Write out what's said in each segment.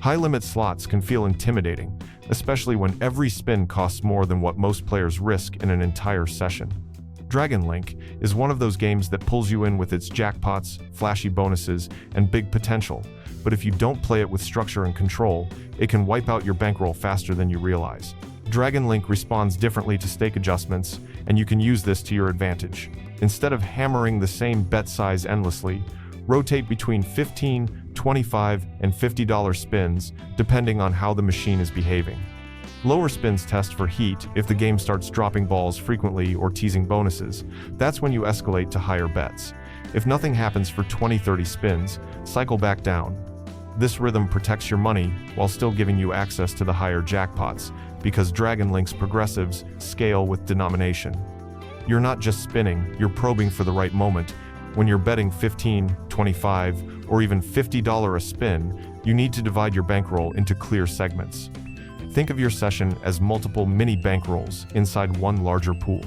High-limit slots can feel intimidating, especially when every spin costs more than what most players risk in an entire session. Dragon Link is one of those games that pulls you in with its jackpots, flashy bonuses, and big potential, but if you don't play it with structure and control, it can wipe out your bankroll faster than you realize. Dragon Link responds differently to stake adjustments, and you can use this to your advantage. Instead of hammering the same bet size endlessly, rotate between $15, $25, and $50 spins, depending on how the machine is behaving. Lower spins test for heat if the game starts dropping balls frequently or teasing bonuses. That's when you escalate to higher bets. If nothing happens for 20-30 spins, cycle back down. This rhythm protects your money while still giving you access to the higher jackpots, because Dragon Link's progressives scale with denomination. You're not just spinning, you're probing for the right moment. When you're betting $15, $25, or even $50 a spin, you need to divide your bankroll into clear segments. Think of your session as multiple mini bankrolls inside one larger pool.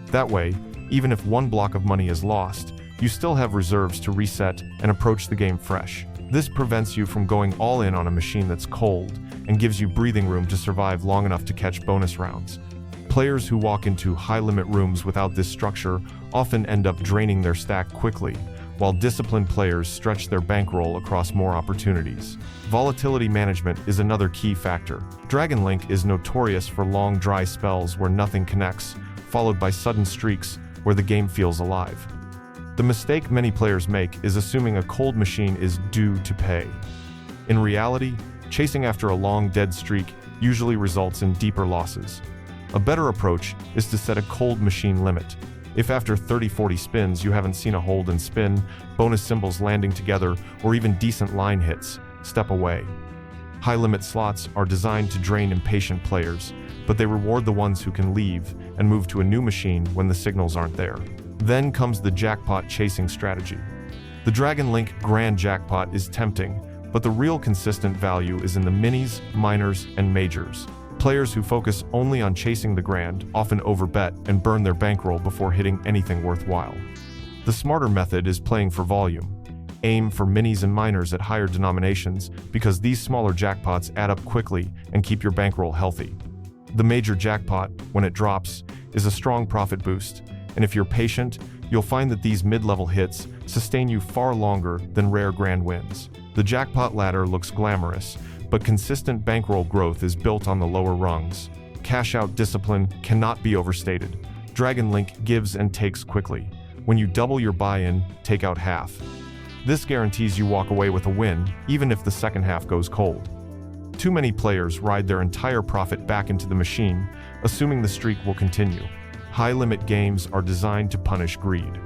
That way, even if one block of money is lost, you still have reserves to reset and approach the game fresh. This prevents you from going all in on a machine that's cold and gives you breathing room to survive long enough to catch bonus rounds. Players who walk into high-limit rooms without this structure often end up draining their stack quickly, while disciplined players stretch their bankroll across more opportunities. Volatility management is another key factor. Dragon Link is notorious for long dry spells where nothing connects, followed by sudden streaks where the game feels alive. The mistake many players make is assuming a cold machine is due to pay. In reality, chasing after a long dead streak usually results in deeper losses. A better approach is to set a cold machine limit. If after 30-40 spins you haven't seen a hold and spin, bonus symbols landing together, or even decent line hits, step away. High-limit slots are designed to drain impatient players, but they reward the ones who can leave and move to a new machine when the signals aren't there. Then comes the jackpot chasing strategy. The Dragon Link Grand Jackpot is tempting, but the real consistent value is in the minis, minors, and majors. Players who focus only on chasing the grand often overbet and burn their bankroll before hitting anything worthwhile. The smarter method is playing for volume. Aim for minis and minors at higher denominations because these smaller jackpots add up quickly and keep your bankroll healthy. The major jackpot, when it drops, is a strong profit boost, and if you're patient, you'll find that these mid-level hits sustain you far longer than rare grand wins. The jackpot ladder looks glamorous, but consistent bankroll growth is built on the lower rungs. Cash-out discipline cannot be overstated. Dragon Link gives and takes quickly. When you double your buy-in, take out half. This guarantees you walk away with a win, even if the second half goes cold. Too many players ride their entire profit back into the machine, assuming the streak will continue. High-limit games are designed to punish greed.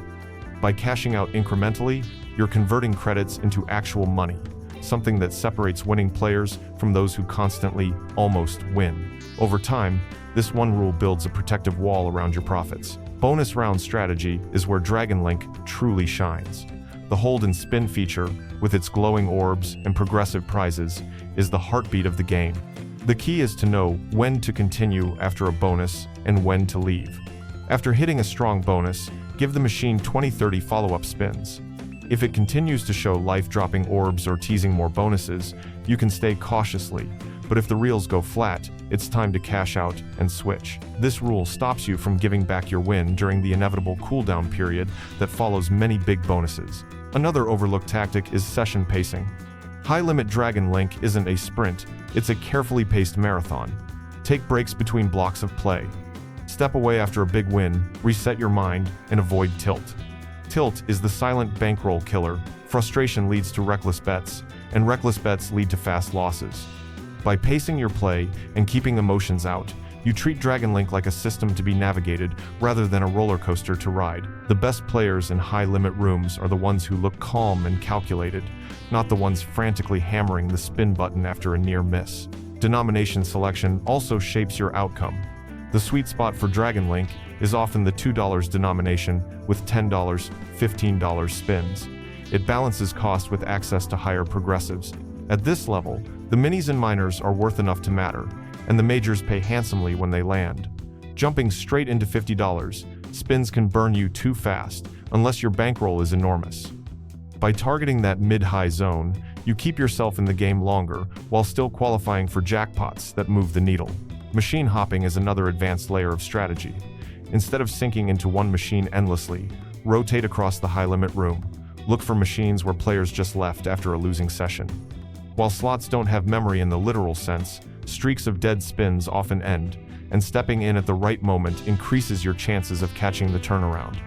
By cashing out incrementally, you're converting credits into actual money, something that separates winning players from those who constantly almost win. Over time, this one rule builds a protective wall around your profits. Bonus round strategy is where Dragon Link truly shines. The hold and spin feature, with its glowing orbs and progressive prizes, is the heartbeat of the game. The key is to know when to continue after a bonus and when to leave. After hitting a strong bonus, give the machine 20-30 follow-up spins. If it continues to show life-dropping orbs or teasing more bonuses, you can stay cautiously, but if the reels go flat, it's time to cash out and switch. This rule stops you from giving back your win during the inevitable cooldown period that follows many big bonuses. Another overlooked tactic is session pacing. High-limit Dragon Link isn't a sprint, it's a carefully paced marathon. Take breaks between blocks of play. Step away after a big win, reset your mind, and avoid tilt. Tilt is the silent bankroll killer. Frustration leads to reckless bets, and reckless bets lead to fast losses. By pacing your play and keeping emotions out, you treat Dragon Link like a system to be navigated rather than a roller coaster to ride. The best players in high-limit rooms are the ones who look calm and calculated, not the ones frantically hammering the spin button after a near miss. Denomination selection also shapes your outcome. The sweet spot for Dragon Link is often the $2 denomination with $10, $15 spins. It balances cost with access to higher progressives. At this level, the minis and minors are worth enough to matter, and the majors pay handsomely when they land. Jumping straight into $50, spins can burn you too fast, unless your bankroll is enormous. By targeting that mid-high zone, You keep yourself in the game longer while still qualifying for jackpots that move the needle. Machine hopping is another advanced layer of strategy. Instead of sinking into one machine endlessly, rotate across the high-limit room. Look for machines where players just left after a losing session. While slots don't have memory in the literal sense, streaks of dead spins often end, and stepping in at the right moment increases your chances of catching the turnaround.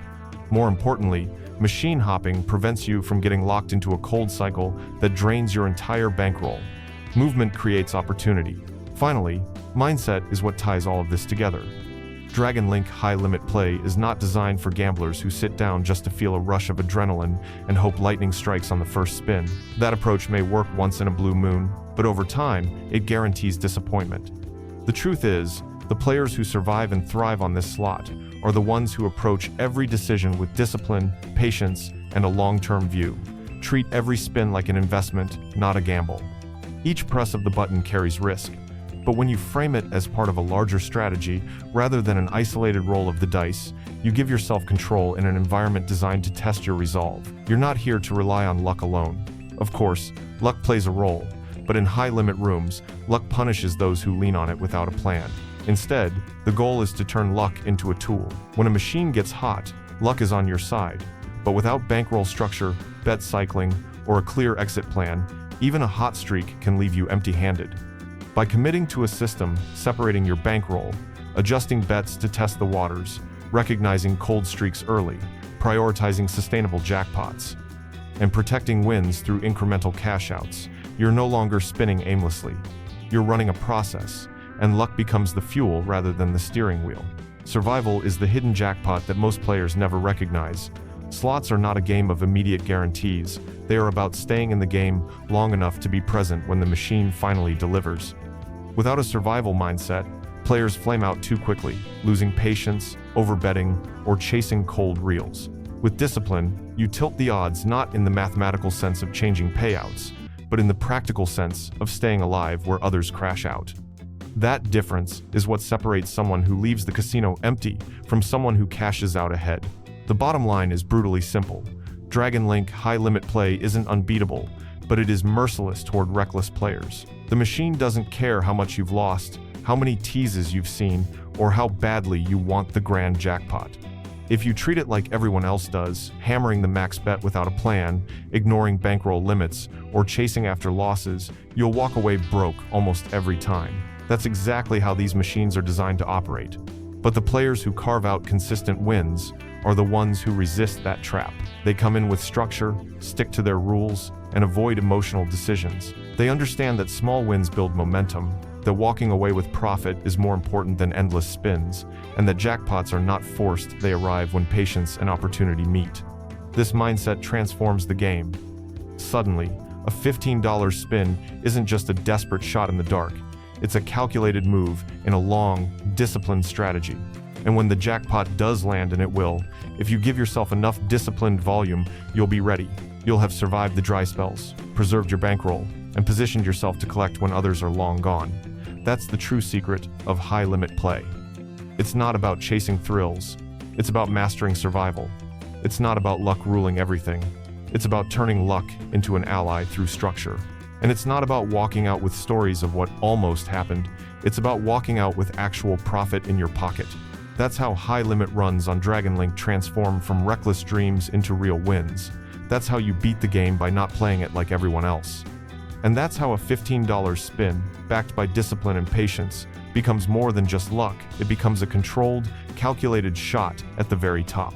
More importantly, machine hopping prevents you from getting locked into a cold cycle that drains your entire bankroll. Movement creates opportunity. Finally, mindset is what ties all of this together. Dragon Link high-limit play is not designed for gamblers who sit down just to feel a rush of adrenaline and hope lightning strikes on the first spin. That approach may work once in a blue moon, but over time, it guarantees disappointment. The truth is, the players who survive and thrive on this slot are the ones who approach every decision with discipline, patience, and a long-term view. Treat every spin like an investment, not a gamble. Each press of the button carries risk, but when you frame it as part of a larger strategy rather than an isolated roll of the dice, you give yourself control in an environment designed to test your resolve. You're not here to rely on luck alone. Of course, luck plays a role, but in high-limit rooms, luck punishes those who lean on it without a plan. Instead, the goal is to turn luck into a tool. When a machine gets hot, luck is on your side. But without bankroll structure, bet cycling, or a clear exit plan, even a hot streak can leave you empty-handed. By committing to a system, separating your bankroll, adjusting bets to test the waters, recognizing cold streaks early, prioritizing sustainable jackpots, and protecting wins through incremental cash-outs, you're no longer spinning aimlessly. You're running a process, and luck becomes the fuel rather than the steering wheel. Survival is the hidden jackpot that most players never recognize. Slots are not a game of immediate guarantees. They are about staying in the game long enough to be present when the machine finally delivers. Without a survival mindset, players flame out too quickly, losing patience, overbetting, or chasing cold reels. With discipline, you tilt the odds not in the mathematical sense of changing payouts, but in the practical sense of staying alive where others crash out. That difference is what separates someone who leaves the casino empty from someone who cashes out ahead. The bottom line is brutally simple. Dragon Link high-limit play isn't unbeatable, but it is merciless toward reckless players. The machine doesn't care how much you've lost, how many teases you've seen, or how badly you want the grand jackpot. If you treat it like everyone else does, hammering the max bet without a plan, ignoring bankroll limits, or chasing after losses, you'll walk away broke almost every time. That's exactly how these machines are designed to operate. But the players who carve out consistent wins are the ones who resist that trap. They come in with structure, stick to their rules, and avoid emotional decisions. They understand that small wins build momentum, that walking away with profit is more important than endless spins, and that jackpots are not forced, they arrive when patience and opportunity meet. This mindset transforms the game. Suddenly, a $15 spin isn't just a desperate shot in the dark. It's a calculated move in a long, disciplined strategy. And when the jackpot does land, and it will, if you give yourself enough disciplined volume, you'll be ready. You'll have survived the dry spells, preserved your bankroll, and positioned yourself to collect when others are long gone. That's the true secret of high-limit play. It's not about chasing thrills. It's about mastering survival. It's not about luck ruling everything. It's about turning luck into an ally through structure. And it's not about walking out with stories of what almost happened. It's about walking out with actual profit in your pocket. That's how high-limit runs on Dragon Link transform from reckless dreams into real wins. That's how you beat the game by not playing it like everyone else. And that's how a $15 spin, backed by discipline and patience, becomes more than just luck. It becomes a controlled, calculated shot at the very top.